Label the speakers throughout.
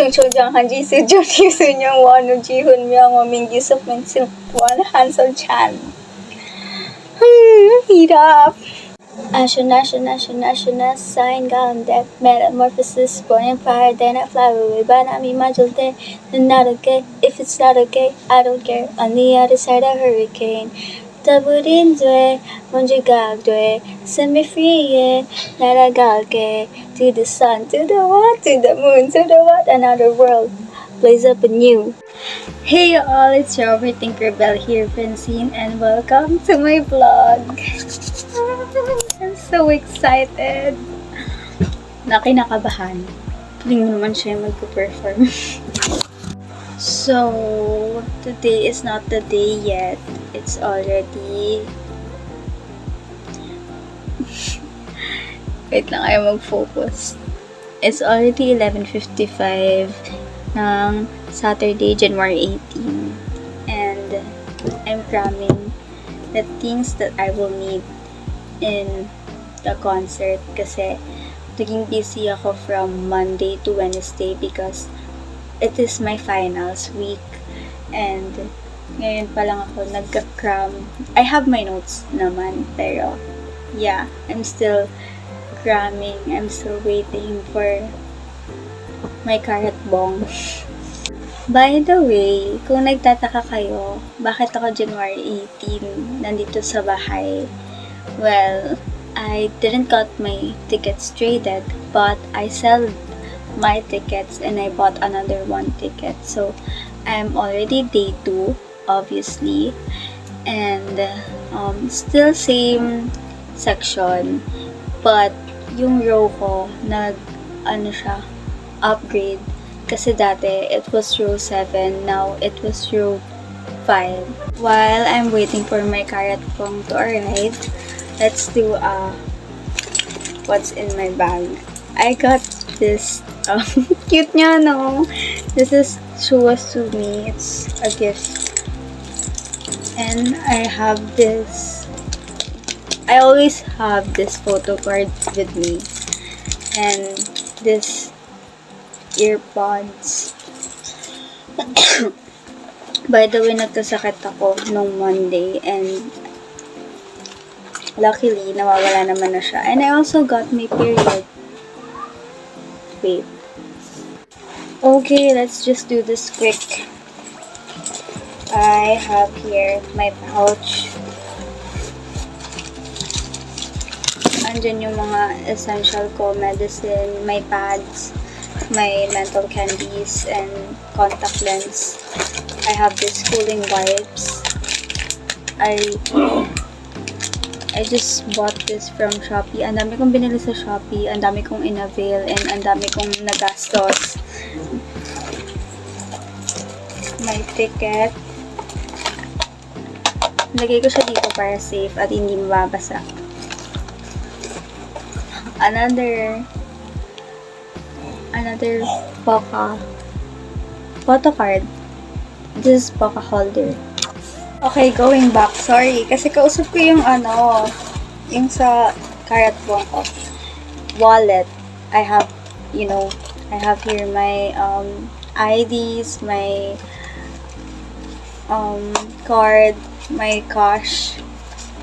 Speaker 1: 中秋将韩剧是就提是让我努结婚让我名义是分是我韩手产hirap Ashen, sign gone death, metamorphosis, born in fire, then I fly away, but I'm imagined not okay. If it's not okay, I don't care. On the other side of hurricane, taburin dwe, munjigag dwe, set me free, yeah, naragalke, to the sun, to the what, to the moon, to the what, another world, blaze up anew. Hey all, it's your overthinker Belle here, Francine, and welcome to my vlog. I'm so excited. Nakinakabahan. Piling mo naman siya magpo-perform. So, today is not the day yet. It's already... Wait lang, ayaw mag-focus. It's already 11:55 ng Saturday, January 18. And I'm cramming the things that I will need in the concert kasi naging busy ako from Monday to Wednesday because it is my finals week and ngayon pa lang ako nagka-cram. I have my notes naman pero yeah, I'm still cramming. I'm still waiting for my karat bong. By the way, kung nagtataka kayo, bakit ako January 18 nandito sa bahay? Well, I didn't got my tickets traded, but I sold my tickets and I bought another one ticket. So, I'm already day 2, obviously. And, still same section. But, yung row ko, upgrade. Kasi dati, it was row 7, now it was row 5. While I'm waiting for my karat pong to arrive, let's do what's in my bag. I got this, cute niya, no? This is Suwasumi. It's a gift. And I have this, I always have this photo card with me. And this earpods. By the way, nagkasakit ako nung Monday and luckily, nawawala naman na siya. And I also got my period. Wait. Okay, let's just do this quick. I have here my pouch. Andyan yung mga essential ko, medicine, my pads, my mental candies, and contact lens. I have this cooling wipes. I just bought this from Shopee. Ang dami kong binili sa Shopee, ang dami kong in-avail, and ang dami kong nagastos. My ticket. Lagay ko siya dito para safe at hindi mababasa. Another photo card. This is Poca holder. Okay, going back. Sorry, kasi kausap ko yung yung sa karat bong ko. Wallet. I have here my IDs, my card, my cash,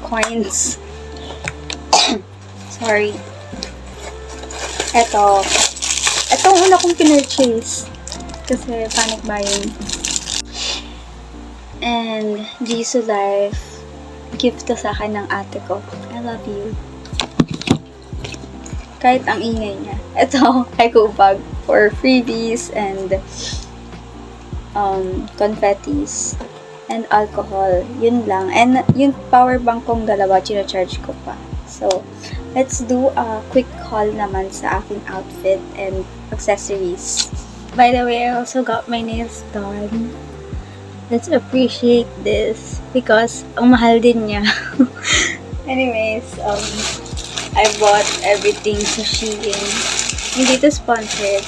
Speaker 1: coins. Sorry. Itong una kong pinurchase kasi panic buying. And Jisoo Life, gift to sa akin ng ate ko. I love you. Kahit ang ingay niya. Ito, eco bag for freebies and confettis and alcohol. Yun lang. And yung power bank kong dalawa, charge ko pa. So, let's do a quick haul naman sa aking outfit and accessories. By the way, I also got my nails done. Let's appreciate this because ang mahal din niya. Anyways, I bought everything sa Shein. Hindi to sponsored,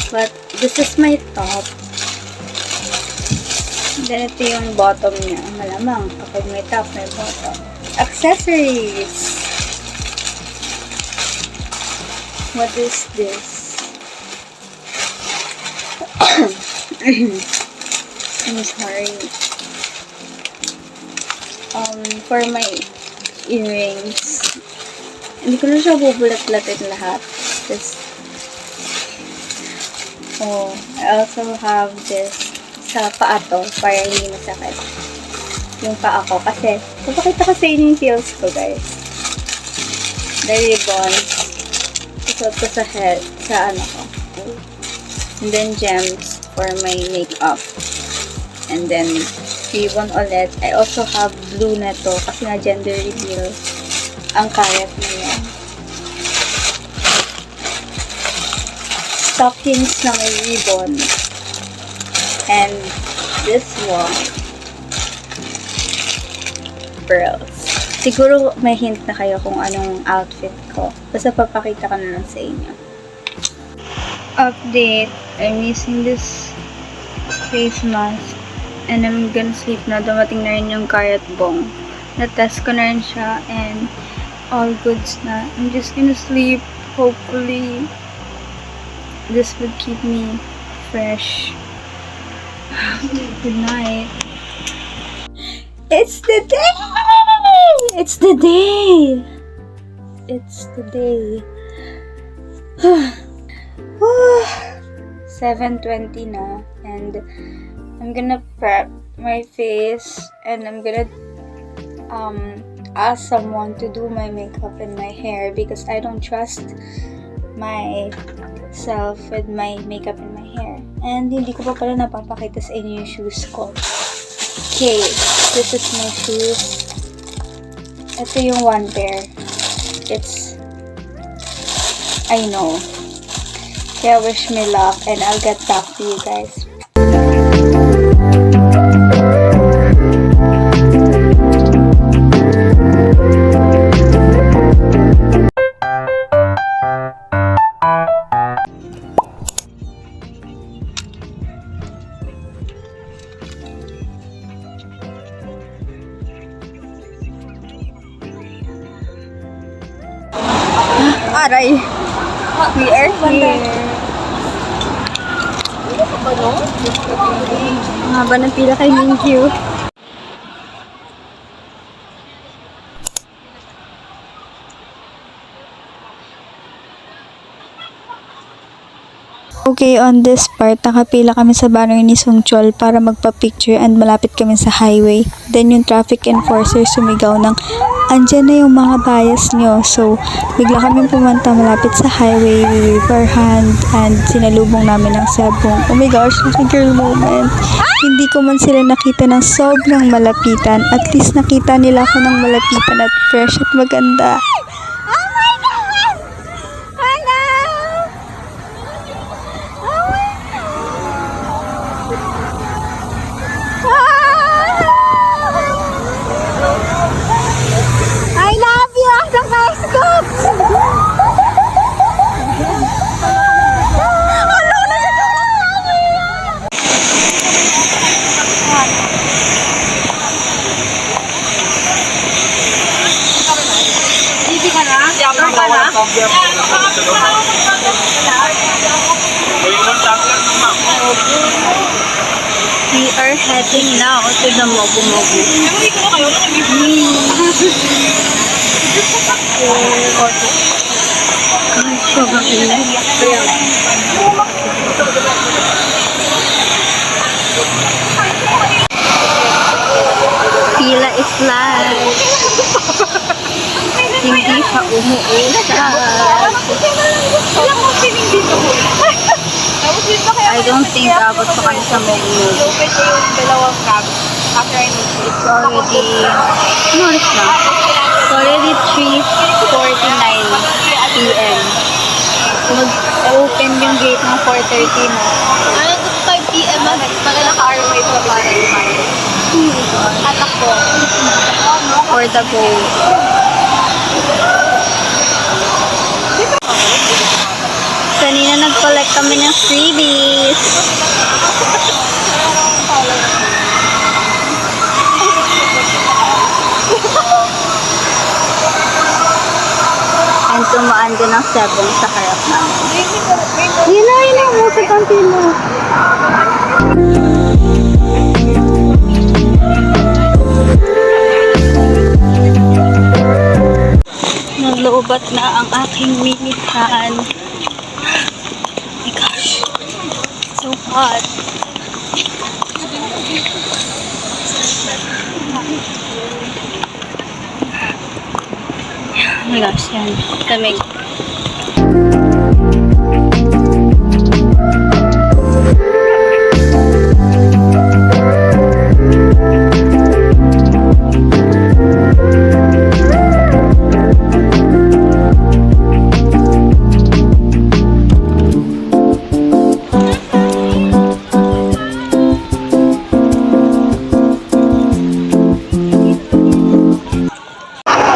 Speaker 1: but this is my top. Then ito yung bottom niya. Malamang kapag may top, may bottom. Accessories. What is this? I'm sorry. For my earrings, hindi ko na siya bubulat-latin lahat. I also have this sa paa to, para hindi masakit yung paa ko. Kasi, papakita ko sa inyo yung heels ko, guys. The ribbons. Isuot ko sa head, sa ano ko. And then, gems for my makeup. And then, ribbon ulit. I also have blue na to, kasi na gender reveal ang kayat na yan. Stockings na may ribbon. And this one, pearls. Siguro may hint na kayo kung anong outfit ko. Basta papakita ko na lang sa inyo. Update. I'm using this face mask. And I'm gonna sleep na. Dumating na rin yung Kayat Bong. Na-test ko na rin siya. And all goods na. I'm just gonna sleep. Hopefully, this would keep me fresh. Good night. It's the day! It's the day! It's the day. 7:20 na, and I'm gonna prep my face, and I'm gonna ask someone to do my makeup and my hair because I don't trust myself with my makeup and my hair. And hindi ko pa pala napapakita sa inyo yung shoes ko. Okay, this is my shoes. Ito yung one pair. I know. Kaya wish me luck and I'll get back to you guys. Aray! We are here. Ang haba ng pila kay Mingyu. Okay, on this part, nakapila kami sa banner ni Sung Chol para magpa-picture and malapit kami sa highway. Then yung traffic enforcer sumigaw ng, andyan na yung mga bias nyo. So, bigla kami pumunta malapit sa highway, we wave our hand, and sinalubong namin ng cellphone. Oh my gosh, it's a girl moment. Hindi ko man sila nakita ng sobrang malapitan. At least nakita nila ako ng malapitan at fresh at maganda. We are heading now to the Mogu Mogu. Pila is live. Hindi siya umuusap. I don't think abot pa kami sa Mogu. It's already 3:49 p.m. Mag-open yung gate ng 4:30 na. Ano to 5 p.m. Pala naka-RY pa para lumayan. Atak ko. For the goal. Kanina nag-collect kami ng freebies. And dumaan din ng 7 sa harap namin.
Speaker 2: Yun na, musik ang tilo.
Speaker 1: Nagloobat na ang aking mini fan. Oh my gosh. So hot. Oh my gosh, yan. Lamig.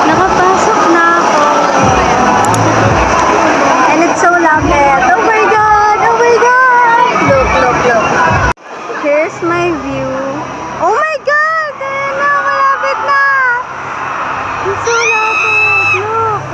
Speaker 2: Nakapasok na ako. And it's so lapit. Oh my God! Oh my God! Look, look, look. Here's my view. Oh my God! Ayan na, malapit na! It's so lapit. Look.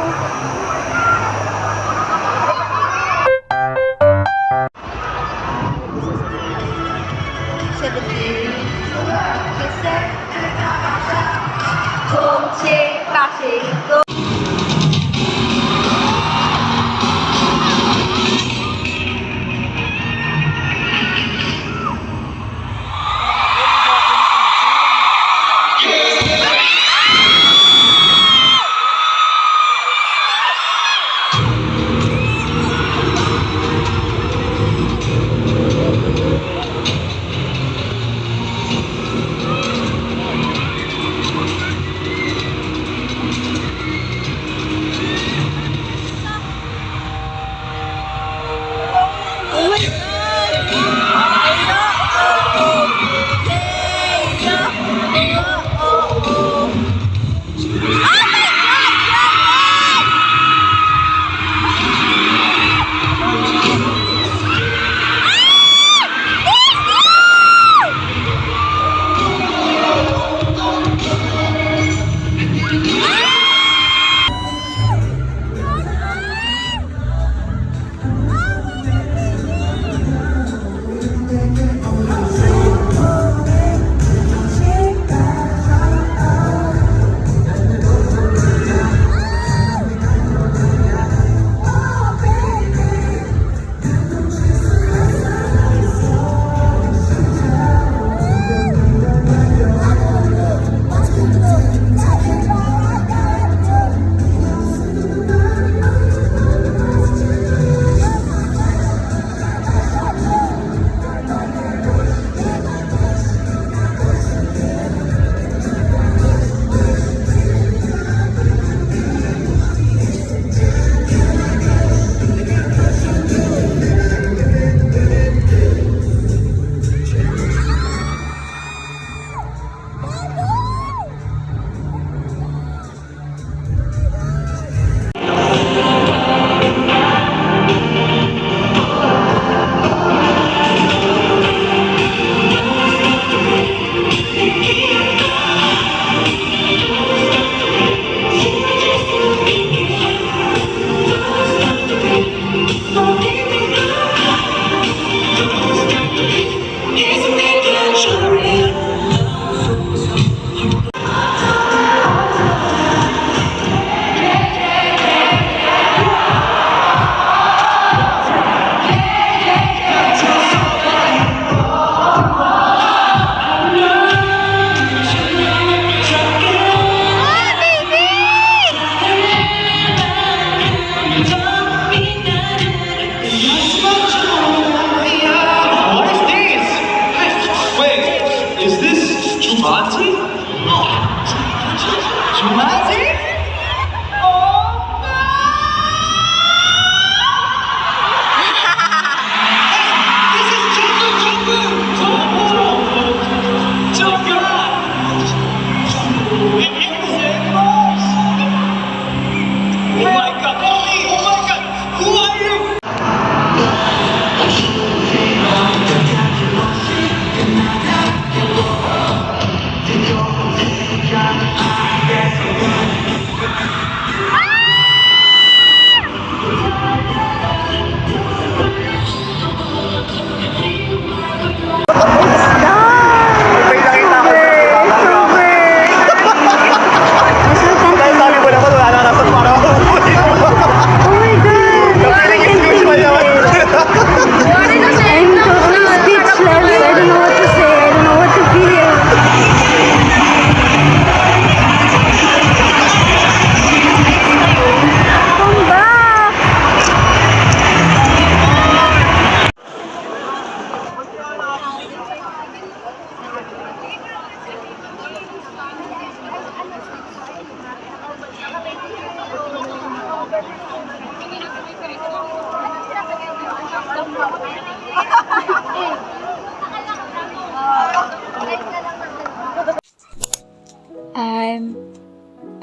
Speaker 1: time,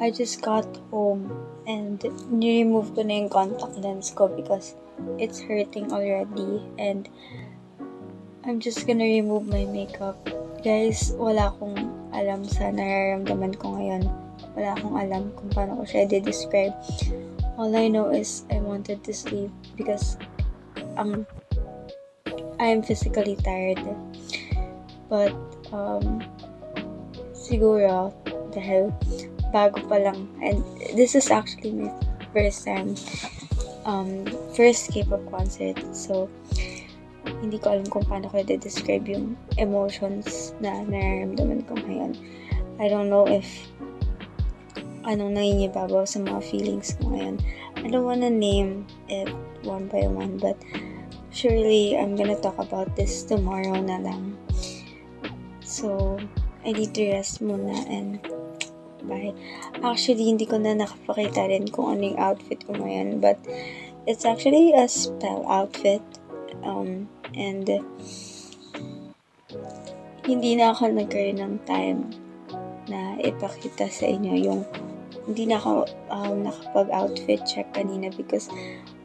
Speaker 1: I just got home and ni-remove ko na yung contact lens ko because it's hurting already and I'm just gonna remove my makeup. Guys, wala akong alam sa nararamdaman ko ngayon. Wala akong alam kung paano ko siya i-describe. All I know is I wanted to sleep because I'm physically tired. But, siguro, dahil bago pa lang, and this is actually my first time, first K-pop concert. So, hindi ko alam kung paano ko i-describe yung emotions na nararamdaman ko ngayon. I don't know if anong nangingibabaw sa mga feelings ko ngayon. I don't wanna name it one by one, but surely I'm gonna talk about this tomorrow na lang. So, I need to rest muna and bye. Actually, hindi ko na nakapakita rin kung ano yung outfit ko ngayon, but it's actually a spell outfit. And hindi na ako nagkaroon ng time na ipakita sa inyo yung hindi na ako nakapag-outfit check kanina because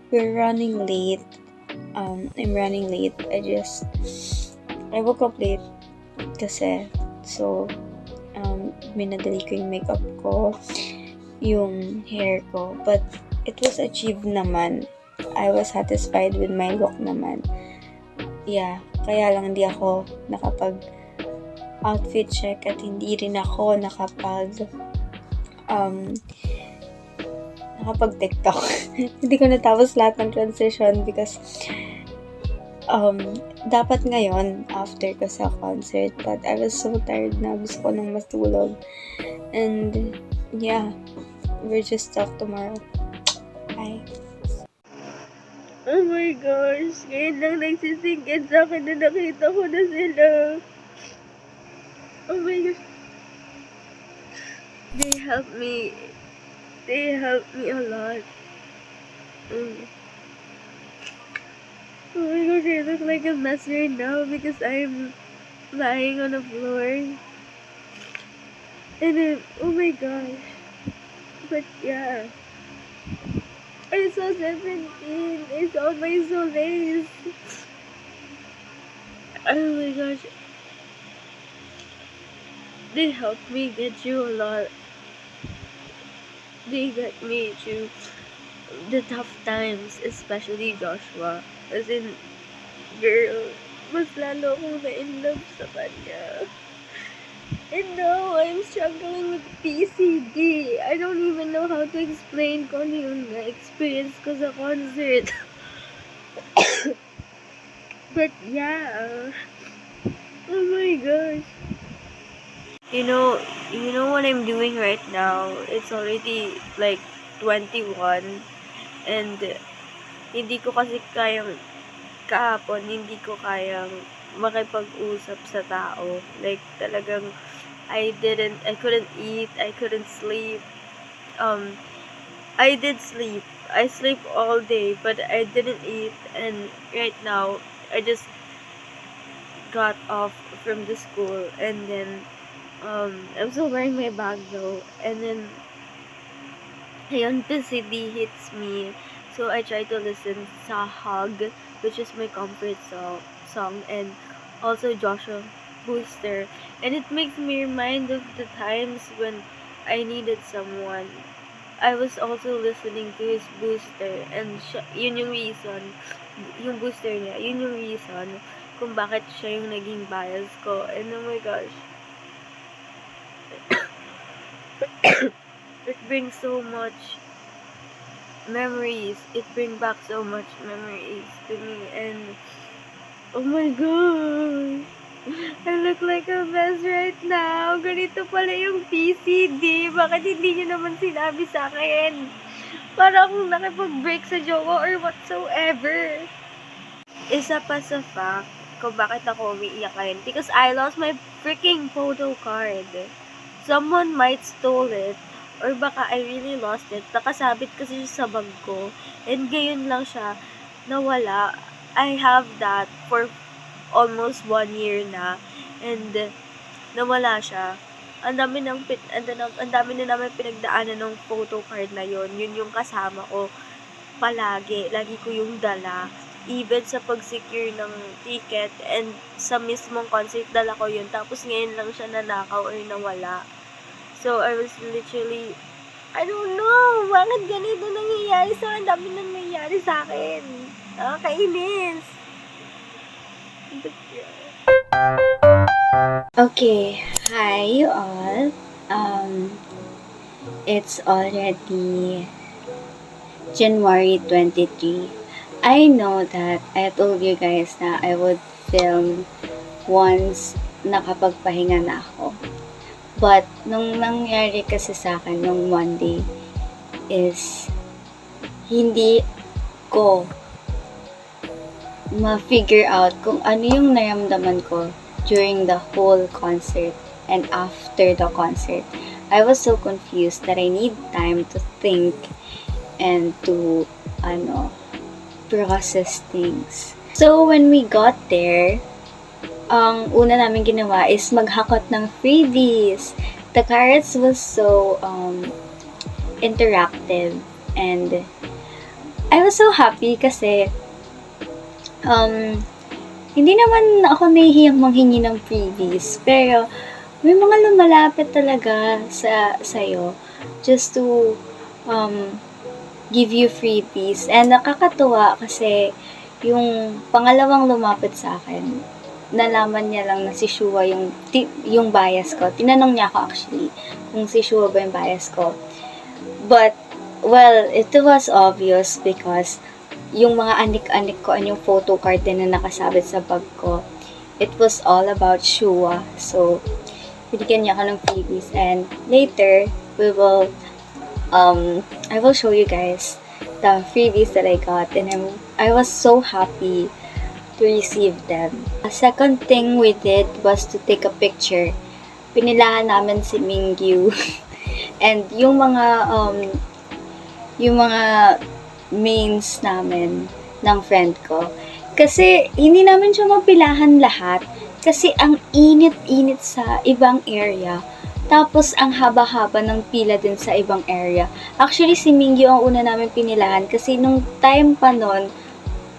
Speaker 1: we're running late. I'm running late. I woke up late kasi so minadali ko yung makeup ko, yung hair ko, but it was achieved naman. I was satisfied with my look naman. Yeah, kaya lang hindi ako nakapag-outfit check at hindi rin ako nakapag-TikTok. Hindi ko natapos lahat ng transition because dapat ngayon after ko sa concert, but I was so tired na gusto ko nang matulog. And yeah, we'll just talk tomorrow. Bye. Oh my gosh, ngayon lang nagsisingin sa akin na nakita ko na sila. Oh my gosh. They helped me a lot. Oh my gosh, I look like a mess right now because I'm lying on the floor. And then, oh my gosh. But yeah. I saw 17. I saw my Soleils. Oh my gosh. They helped me get through a lot. They got me through the tough times, especially Joshua. As in, girl, mas lalo akong na-in-love sa kanya. And now, I'm struggling with PCD. I don't even know how to explain kung ano yung na-experience ko sa concert. But yeah. Oh my gosh. You know what I'm doing right now? It's already like 21. And hindi ko kasi kahapon, hindi ko kayang makipag-usap sa tao. Like, talagang, I couldn't eat, I couldn't sleep. I did sleep. I sleep all day, but I didn't eat. And right now, I just got off from the school. And then, I'm still wearing my bag though. And then, ayun, PCD hits me. So, I try to listen sa Hug, which is my comfort song. And also Joshua Booster. And it makes me remind of the times when I needed someone. I was also listening to his Booster. And yun yung reason, yung Booster niya, yun yung reason kung bakit siya yung naging bias ko. And oh my gosh. It brings so much memories. It brings back so much memories to me. And oh my god, I look like a mess right now. Ganito pala yung PCD. Bakit hindi niyo naman sinabi sa akin? Para akong nakipag-break sa jowa or whatsoever. Isa pa sa fact kung bakit ako umiiyak ngayon. Because I lost my freaking photo card. Someone might stole it. Or baka I really lost it. Nakasabit kasi sa bag ko. And ngayon lang siya nawala. I have that for almost 1 year na. And nawala siya.
Speaker 2: ang dami ang dami na namin pinagdaanan ng photo card na yon. Yun yung kasama ko palagi. Lagi ko yung dala. Even sa pag-secure ng ticket and sa mismong concert, dala ko yun. Tapos ngayon lang siya nanakaw or nawala. So, I was literally, I don't know, bakit ganito nangyayari sa ang dami nang nangyayari sa akin. Nakakainis.
Speaker 1: Okay, hi you all. It's already January 23. I know that I told you guys na I would film once nakapagpahinga na ako. But, nung nangyari kasi sa akin nung Monday is hindi ko ma-figure out kung ano yung naramdaman ko during the whole concert and after the concert. I was so confused that I need time to think and to process things. So when we got there, ang una namin ginawa is maghakot ng freebies. The carrots was so interactive and I was so happy kasi hindi naman ako nahihiyang manghingi ng freebies, pero may mga lumalapit talaga sa'yo just to give you freebies. And nakakatuwa kasi yung pangalawang lumapit sa akin, nalaman niya lang na si Shua yung bias ko. Tinanong niya ako actually kung si Shua ba yung bias ko. But, well, it was obvious because yung mga anik-anik ko and yung photo card din na nakasabit sa bag ko, it was all about Shua. So, binigyan niya ako ng freebies. And later, I will show you guys the freebies that I got. And I was so happy to receive them. A second thing we did was to take a picture. Pinilahan namin si Mingyu. And yung mga mains namin ng friend ko. Kasi hindi namin siya mapilahan lahat. Kasi ang init-init sa ibang area. Tapos ang haba-haba ng pila din sa ibang area. Actually, si Mingyu ang una namin pinilahan. Kasi nung time pa nun,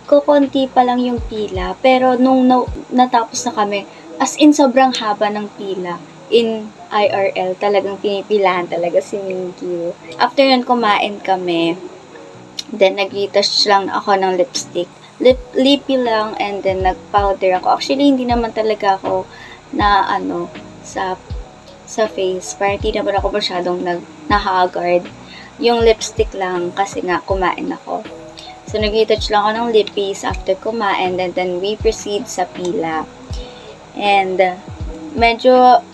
Speaker 1: kukunti pa lang yung pila. Pero nung natapos na kami, as in sobrang haba ng pila. In IRL, talagang pinipilahan talaga si Mingyu. After nun, kumain kami. Then, nag-retouch lang ako ng lipstick. Lippy lang, and then nag-powder ako. Actually, hindi naman talaga ako na, sa face. Parang hindi naman ako masyadong na-haggard. Yung lipstick lang, kasi nga, kumain ako. So, nag-retouch lang ako ng lippies after kumain, and then we proceed sa pila. And, medyo,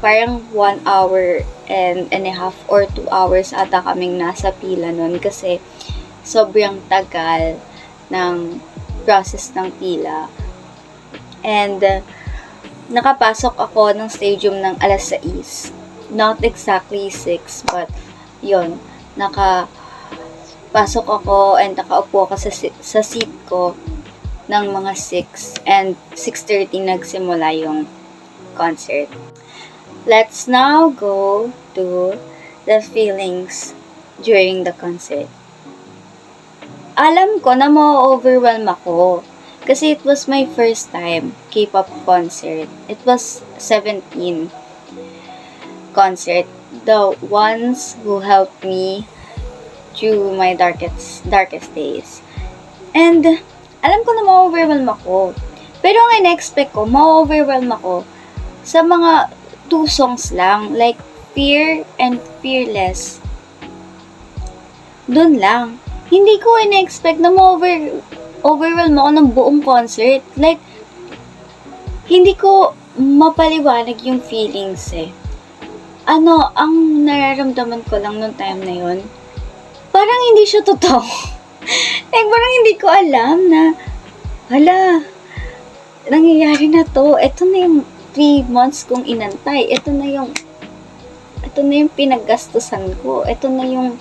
Speaker 1: parang 1 hour and a half or 2 hours ata kaming nasa pila nun kasi sobrang tagal ng process ng pila. And nakapasok ako ng stadium ng alas 6. Not exactly 6, but yun, nakapasok ako and nakaupo ako sa seat ko ng mga 6 and 6:30 nagsimula yung concert. Let's now go to the feelings during the concert. Alam ko na ma-overwhelm ako kasi it was my first time K-pop concert. It was 17 concert. The ones who helped me through my darkest days. And alam ko na ma-overwhelm ako. Pero ang in-expect ko, ma-overwhelm ako sa mga 2 songs lang, like Fear and Fearless. Doon lang. Hindi ko in-expect na ma-overwhelm ako ng buong concert. Like, hindi ko mapaliwanag yung feelings eh. Ang nararamdaman ko lang nung time na yon, parang hindi siya totoo. Like, parang hindi ko alam na, nangyayari na to. Ito na yung 3 months kong inantay. Ito na yung pinaggastusan ko. Ito na yung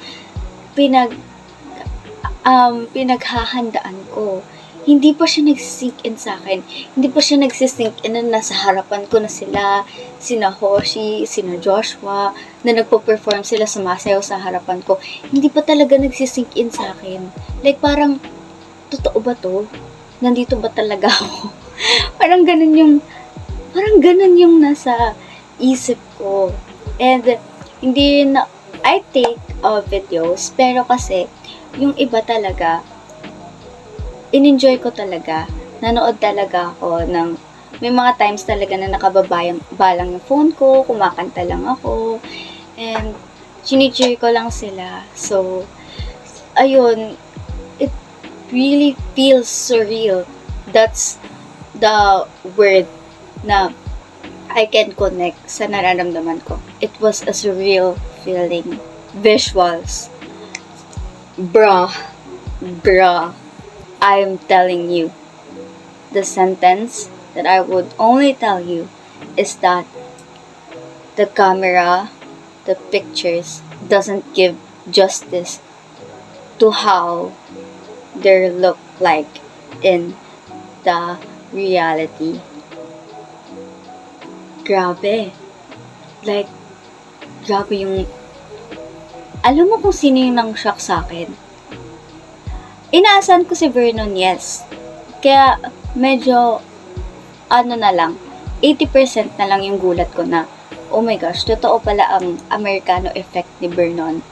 Speaker 1: pinaghahandaan ko. hindi pa siya nagsisink in sa akin. Hindi pa siya nagsisink in na nasa harapan ko na sila, sina Hoshi, sina Joshua, na nagpo-perform sila, sumasayaw sa harapan ko. Hindi pa talaga nagsisink in sa akin. Like, parang, totoo ba to? Nandito ba talaga ako? parang ganun yung nasa isip ko. And, hindi na, I take videos, pero kasi, yung iba talaga, in-enjoy ko talaga. Nanood talaga ako ng, may mga times talaga na nakabalang yung phone ko, kumakanta lang ako, and chini-cheer ko lang sila. So, ayun, it really feels surreal. That's the word na I can connect sa nararamdaman ko. It was a surreal feeling. Visuals. Bruh. I'm telling you, the sentence that I would only tell you is that the camera, the pictures doesn't give justice to how they look like in the reality. Grabe. Like, grabe yung... Alam mo kung sino yung nang-shock sa akin? Inaasahan ko si Vernon, yes. Kaya, medyo, na lang, 80% na lang yung gulat ko na, oh my gosh, totoo pala ang Americano effect ni Vernon.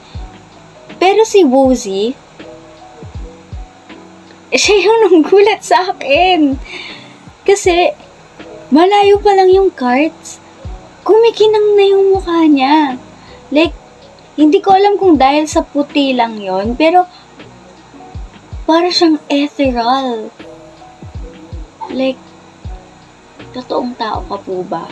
Speaker 1: Pero si Woozi, siya yung nanggulat sa akin. Kasi, malayo pa lang yung cards. Kumikinang na yung mukha niya. Like, hindi ko alam kung dahil sa puti lang yon, pero, para siyang ethereal. Like, totoong tao ka po ba?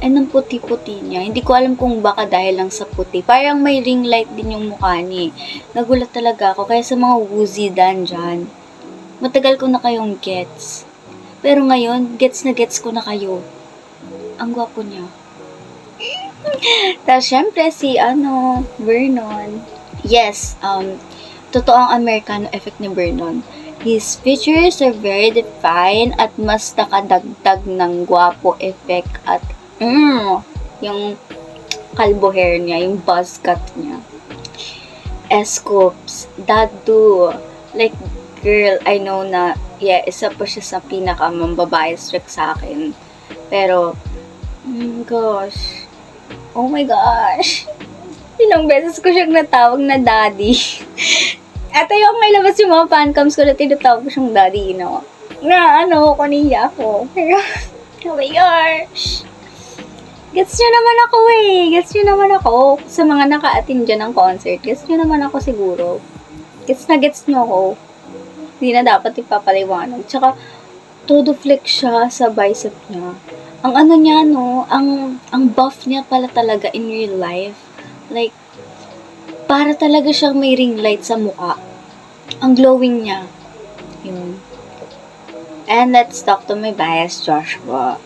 Speaker 1: And ang puti-puti niya. Hindi ko alam kung baka dahil lang sa puti. Parang may ring light din yung mukha niya. Nagulat talaga ako. Kaya sa mga Woozi dan dyan, matagal ko na kayong gets. Pero ngayon, gets na gets ko na kayo. Ang gwapo niya. Tapos syempre si Vernon. Yes, totoo ang Americano effect ni Vernon. His features are very defined at mas nakadagdag ng gwapo effect at yung kalbo hair niya, yung buzz cut niya. Scoops, Dadu, like, girl, I know na, yeah, isa pa siya sa pinakamambabae strict sa akin. Pero, gosh, oh my gosh, ilang beses ko siyang natawag na daddy. At ayoko may labas yung mga fancams ko na tinatawag ko siyang daddy, kaniya ako. Pero, oh my gosh. Gets nyo naman ako. Sa mga naka-attend dyan ng concert, gets nyo naman ako siguro. Gets nyo ako. Hindi na dapat ipapaliwanag. Tsaka, todo flex siya sa bicep niya. Ang niya, ang buff niya pala talaga in real life. Like, para talaga siyang may ring light sa mukha. Ang glowing niya. Yun. And let's talk to my bias, Joshua.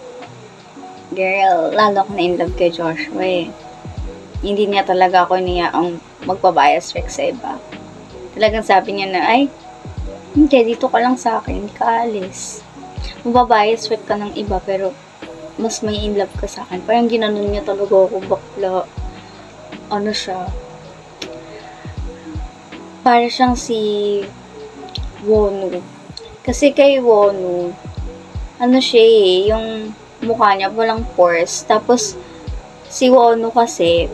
Speaker 1: Girl, lalo ko na in love kay Joshua eh. Hindi niya talaga ako ang magpa-bias trick sa iba. Talagang sabi niya na, ay, hindi, dito ka lang sa akin, hindi ka alis. Magpa-bias trick ka ng iba, pero mas may in love ka sa akin. Parang ginanon niya talaga ako, bakla. Siya, para siyang si Wonu. Kasi kay Wonu, siya yung mukha niya walang pores. Tapos, si Wonu kasi,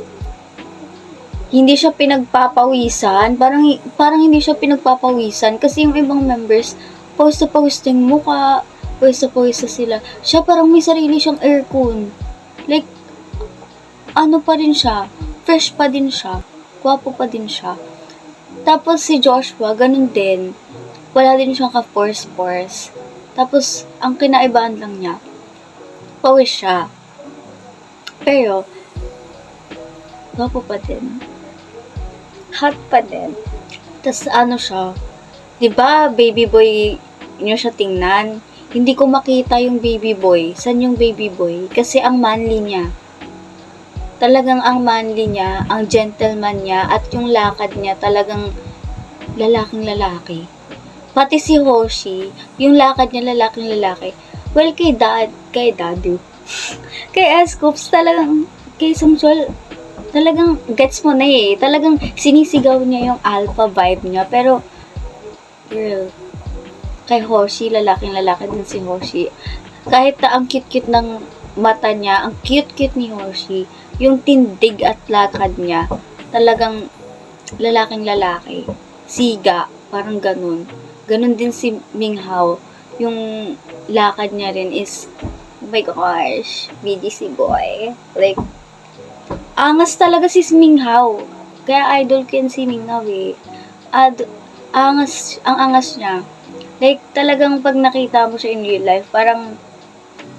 Speaker 1: hindi siya pinagpapawisan. Parang hindi siya pinagpapawisan. Kasi yung ibang members, pawis na pawis yung mukha, pawis na pawis sila. Siya parang may sarili siyang aircon. Like, pa rin siya, fresh pa din siya, gwapo pa din siya. Tapos si Joshua, ganun din. Wala din siyang ka-pores-pores. Tapos, ang kinaibahan lang niya, pawis siya. Pero, gwapo pa din. Hot pa din. Tapos siya, diba, baby boy nyo siya tingnan? Hindi ko makita yung baby boy. San yung baby boy? Kasi ang manly niya. Talagang ang manly niya, ang gentleman niya, at yung lakad niya talagang lalaking lalaki. Pati si Hoshi, yung lakad niya lalaki. Well, kay Dadu. Kay Escoops, talagang, kay Sungchol, talagang gets mo na eh. Talagang sinisigaw niya yung alpha vibe niya. Pero, girl, kay Hoshi, lalaki din si Hoshi. Kahit na ang cute-cute ng mata niya, ang cute-cute ni Hoshi, yung tindig at lakad niya, talagang lalaki. Siga, parang ganun. Ganun din si Minghao. Yung lakad niya rin is, oh my gosh, BGC boy. Like, angas talaga si Minghao. Kaya idol ko yan si Minghao eh. Ang angas niya. Like, talagang pag nakita mo siya in real life, parang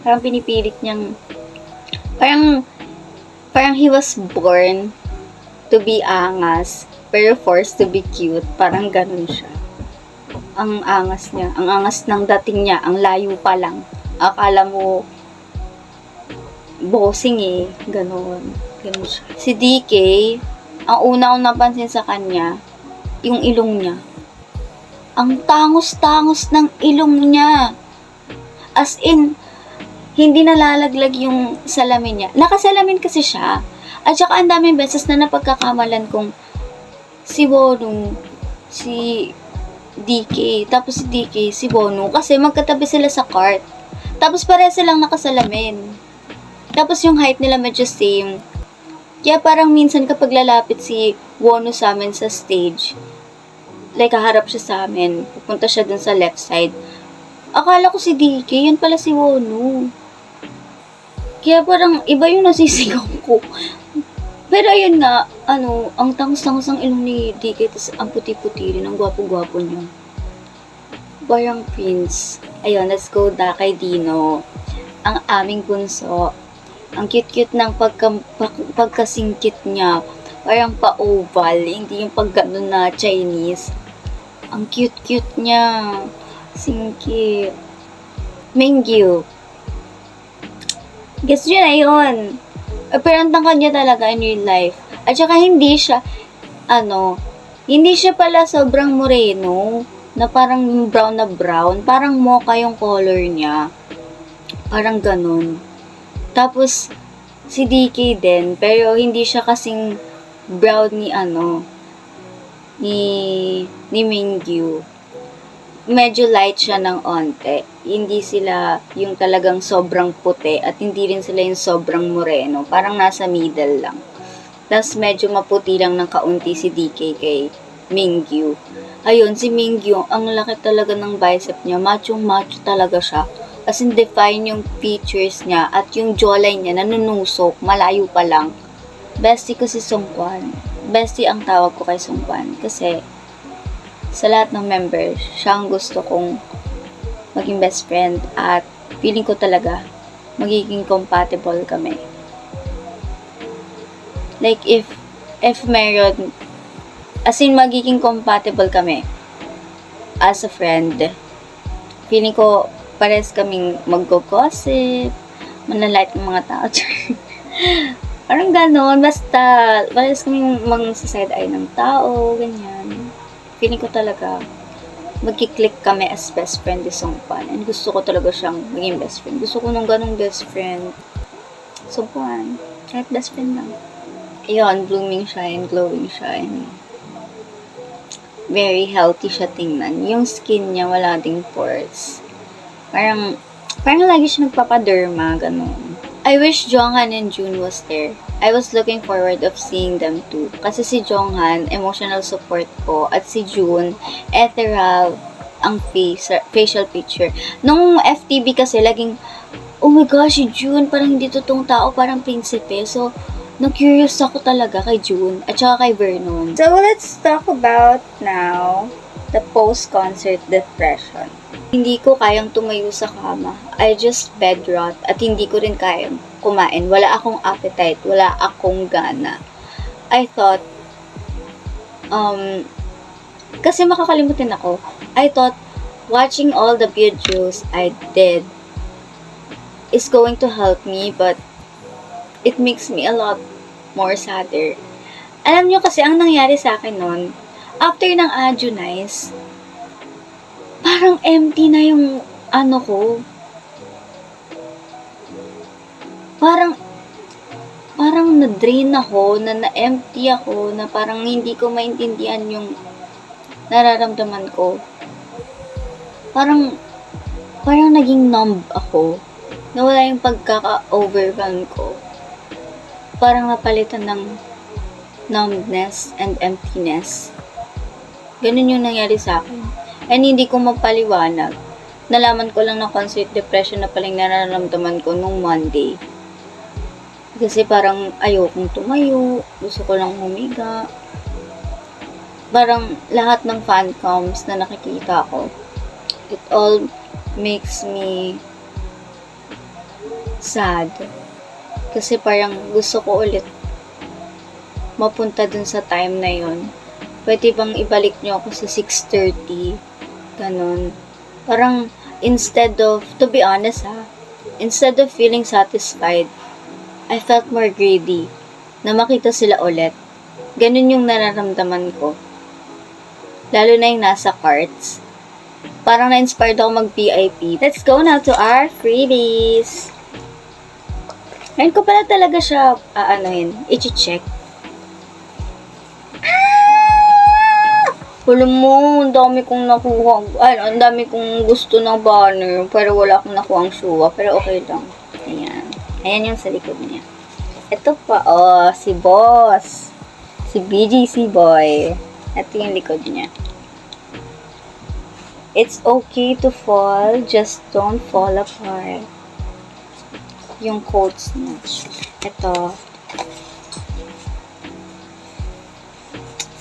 Speaker 1: pinipilit niyang, parang he was born to be angas, pero forced to be cute. Parang ganun siya. Ang angas niya. Ang angas ng dating niya. Ang layo pa lang. Akala mo, bossing eh. Ganun siya. Si DK, ang una kong napansin sa kanya, yung ilong niya. Ang tangos-tangos ng ilong niya. As in, hindi nalalaglag yung salamin niya. Nakasalamin kasi siya. At saka ang daming beses na napagkakamalan kong si Wonu, si DK, tapos si DK, si Wonu, kasi magkatabi sila sa cart. Tapos pareha silang nakasalamin. Tapos yung height nila medyo same. Kaya parang minsan kapag lalapit si Wonu sa amin sa stage, like kaharap siya sa amin, pupunta siya dun sa left side, akala ko si DK, yun pala si Wonu. Kaya parang iba yung nasisigaw ko. Pero ayun nga, ang tangos-tangos ng ilong ni DK, tas ang puti-puti rin, ang gwapo-gwapo niya. Parang prince. Ayun, let's go na kay Dino. Ang aming bunso. Ang cute-cute ng pagkasingkit niya. Parang pa-oval, hindi yung pag-ganon na Chinese. Ang cute-cute niya. Singkit. Mingyu. Guess yun na yun. Pero ang tangkad niya talaga in real life. At saka hindi siya pala sobrang moreno, na parang brown na brown. Parang mocha yung color niya. Parang ganun. Tapos, si DK din, pero hindi siya kasing brown ni Mingyu. Medyo light siya ng onte. Hindi sila yung talagang sobrang puti at hindi rin sila yung sobrang moreno. Parang nasa middle lang. Tapos medyo maputi lang ng kaunti si DK kay Mingyu. Ayun, si Mingyu, ang laki talaga ng bicep niya. Macho-macho talaga siya. As in, define yung features niya at yung jawline niya, nanunusok, malayo pa lang. Bestie ko si Sungkwan. Bestie ang tawag ko kay Sungkwan. Kasi, sa lahat ng members, siya ang gusto kong maging best friend at feeling ko talaga magiging compatible kami. Like, if meron, as in magiging compatible kami as a friend, feeling ko pares kaming mag-gossip, manalight ng mga tao. Parang ganon, basta pares kaming mag-side eye ng tao, ganyan. Feeling ko talaga magkiklik kami as best friend ni Sungkwan. And gusto ko talaga siyang maging best friend. Gusto ko nung ganong best friend. Sungkwan. Kahit best friend lang. Ayun, blooming shine, glowing shine. Very healthy siya tingnan. Yung skin niya, wala ding pores. Parang lagi siya nagpapaderma, ganon. I wish Jonghan and June was there. I was looking forward of seeing them too. Kasi si Jonghan, emotional support ko. At si June, ethereal ang facial picture. Nung FTB kasi, laging, oh my gosh, si June, parang hindi totoong tao, parang prinsipe. So, na-curious ako talaga kay June at saka kay Vernon. So, let's talk about now the post-concert depression. Hindi ko kayang tumayo sa kama. I just bed rot at hindi ko rin kayang kumain. Wala akong appetite. Wala akong gana. I thought, kasi makakalimutin ako, I thought watching all the videos I did is going to help me, but it makes me a lot more sadder. Alam nyo kasi, ang nangyari sa akin nun, after ng Ajunice, parang empty na yung ano ko. Parang na-drain ako, na-empty ako, na parang hindi ko maintindihan yung nararamdaman ko. Parang naging numb ako. Nawala yung pagkaka-overwhelm ko. Parang napalitan ng numbness and emptiness. Ganun yung nangyari sa akin. And hindi ko mapaliwanag. Nalaman ko lang na constant depression na palang nararamdaman ko nung Monday. Kasi parang ayokong tumayo, gusto ko lang humiga. Parang lahat ng phantoms na nakikita ko, it all makes me sad. Kasi parang gusto ko ulit mapunta dun sa time na yon. Pwede bang ibalik nyo ako sa 6:30? Ganon. Parang instead of, to be honest instead of feeling satisfied, I felt more greedy na makita sila ulit. Ganun yung nararamdaman ko. Lalo na yung nasa carts. Parang na-inspired ako mag-VIP. Let's go now to our freebies. Ngayon ko pala talaga siya, i-check. Alam mo, ang dami kong nakuha. Ang dami kong gusto ng banner. Pero wala akong nakuha ang showa. Pero okay lang. Ayan. Ayan yung sa likod niya. Ito pa, si Boss. Si BGC Boy. Ito yung likod niya. It's okay to fall, just don't fall apart. Yung quotes niya. Ito.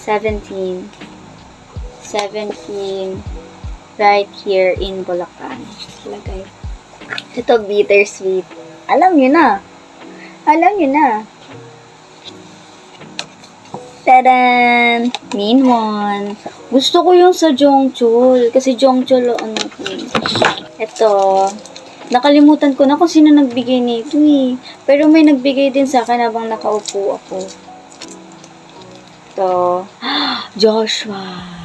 Speaker 1: 17, right here in Bulacan. Lagay. Ito, bittersweet. Alam nyo na. Tadan! Mean one. Gusto ko yung sa Jongchul. Kasi Jongchul, ito. Nakalimutan ko na kung sino nagbigay nito eh. Pero may nagbigay din sa akin habang nakaupo ako. Ito. Joshua.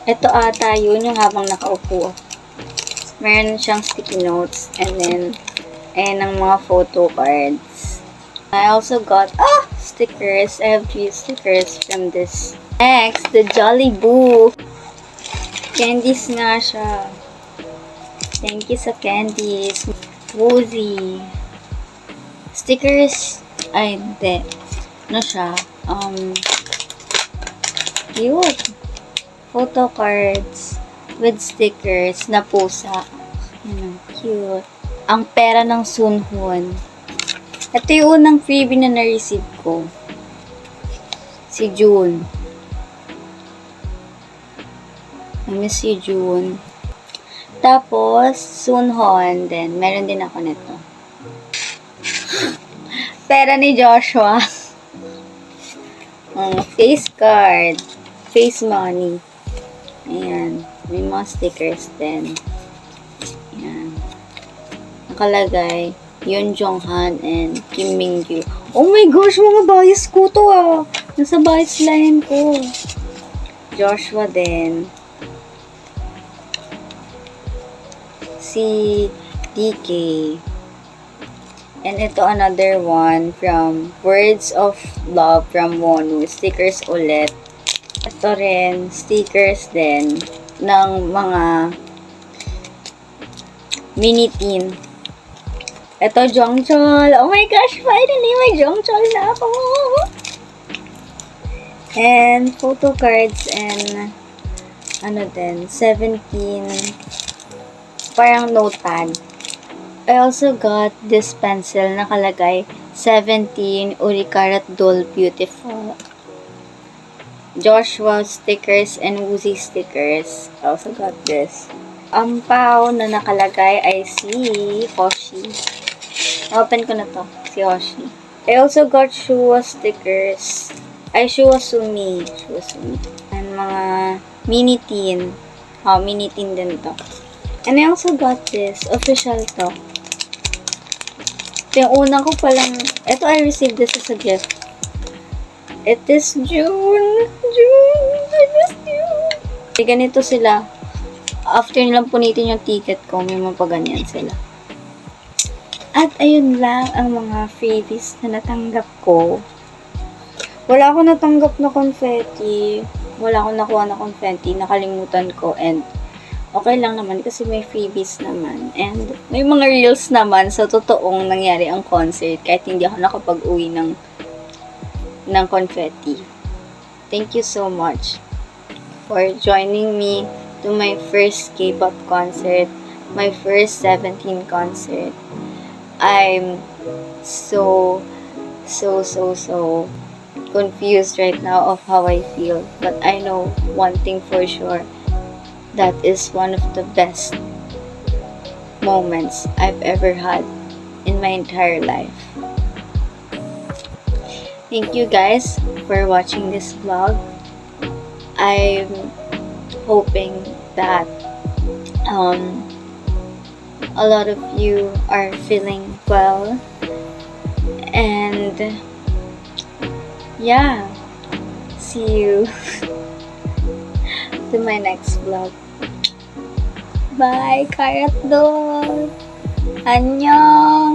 Speaker 1: Ito ata yun yung habang nakaupo ako. Meron siyang sticky notes. And then, ayan ang mga photo cards. I also got, stickers. I have 3 stickers from this. Next, the Jolly Boo. Candies nga siya. Thank you sa candies. Woozy. Stickers, hindi. Ano siya? Cute. Photo cards with stickers na pusa. Cute. Ang pera ng Sunhun. Ito yung unang freebie na na-receive ko. Si June. Miss si June. Tapos, Sunhun din. Meron din ako nito. Pera ni Joshua. Face card. Face money. Ayan. May mga stickers din. Ayan. Nakalagay, Yoon Jonghan and Kim Mingyu. Oh my gosh, mga bias ko to Nasa bias line ko. Joshua din. Si DK. And ito another one from Words of Love from Wonu. Stickers ulit. Ito rin, stickers din ng mga mini teen. Ito, Jongchol. Oh my gosh, finally may Jongchol na ako. And photo cards and 17 parang notepad. I also got this pencil nakalagay 17 Urikarat Doll Beautiful. Joshua stickers and Woozy stickers. I also got this. Ang pao na nakalagay ay si Hoshi. Open ko na to. Si Hoshi. I also got Shua stickers. Ay, Shua Sumi. And mga mini teen. Mini teen din to. And I also got this. Official to. Ito yung una ko palang. Ito, I received this as a gift. It is June. I miss you. Ganito sila. after nilang punitin yung ticket ko, may mapaganyan sila. At ayun lang ang mga freebies na natanggap ko. Wala akong natanggap na confetti. Wala akong nakuha na confetti. Nakalimutan ko. And okay lang naman kasi may freebies naman. And may mga reels naman sa totoong nangyari ang concert kahit hindi ako nakapag-uwi ng confetti. Thank you so much for joining me to my first K-pop concert, my first 17 concert. I'm so confused right now of how I feel. But I know one thing for sure. That is one of the best moments I've ever had in my entire life. Thank you guys for watching this vlog. I'm hoping that a lot of you are feeling well, and yeah, see you to my next vlog. Bye, Karat Doll! Annyeong!